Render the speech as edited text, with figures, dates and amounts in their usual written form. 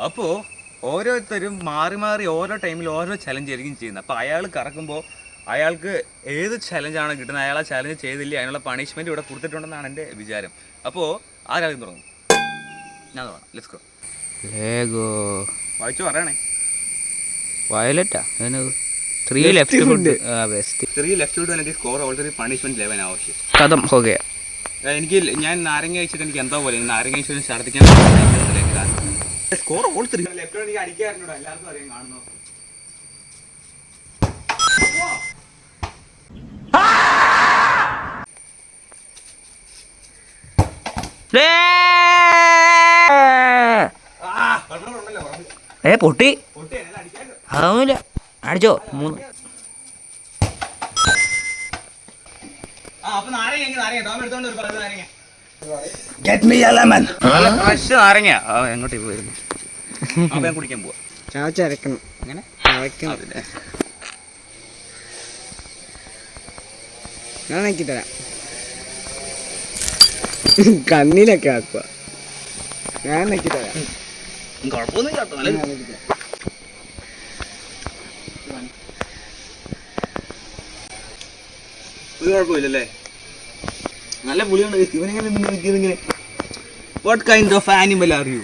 അപ്പോൾ ഓരോരുത്തരും മാറി മാറി ഓരോ ടൈമിൽ ഓരോ ചലഞ്ച് ആയിരിക്കും ചെയ്യുന്നത്. അപ്പോൾ അയാൾ കറക്കുമ്പോൾ അയാൾക്ക് ഏത് ചലഞ്ചാണ് കിട്ടുന്നത്, അയാൾ ആ ചലഞ്ച് ചെയ്തില്ലേ അതിനുള്ള പണിഷ്മെൻറ്റ് ഇവിടെ കൊടുത്തിട്ടുണ്ടെന്നാണ് എൻ്റെ വിചാരം. അപ്പോൾ ആരാദ്യം തുടങ്ങും? ഞാൻ തുടങ്ങാം. Let's go. വായിച്ചു പറയണേ. വയലറ്റാ 3 left foot best 3 left foot അല്ലെങ്കിൽ സ്കോർ ഓൾറെഡി പണിഷ്മെന്റ് ലെവൻ ആവശ്യം. खत्म हो गया. എനിക്ക് ഞാൻ നാരങ്ങ കഴിച്ചിട്ട് എനിക്ക് എന്തോ പോലെ നാരങ്ങ കഴിച്ചിട്ട് ഛർദ്ദിക്കാൻ സ്കോർ ഓൾ 3 ലെഫ്റ്റ് എനിക്ക് അടിക്കാറുണ്ടോ എല്ലാവർക്കും അറിയാം കാണുന്നു. പൊട്ടി ആവില്ല. അടിച്ചോ 3. നാരങ്ങ എങ്ങോട്ടേ പോയിരുന്നു? ഞാൻ കുടിക്കാൻ പോവാ. ചാച്ചരക്കണം. അങ്ങനെ ഞാൻ നോക്കി തരാം. കണ്ണിലൊക്കെ ആക്കുക. ഞാൻ നോക്കി തരാം. കുഴപ്പമൊന്നും കേട്ടോ. ഒരു കുഴപ്പമില്ലല്ലേ? നല്ല പുളിയുണ്ട്. ഇവനെങ്ങനെ what kind of animal are U?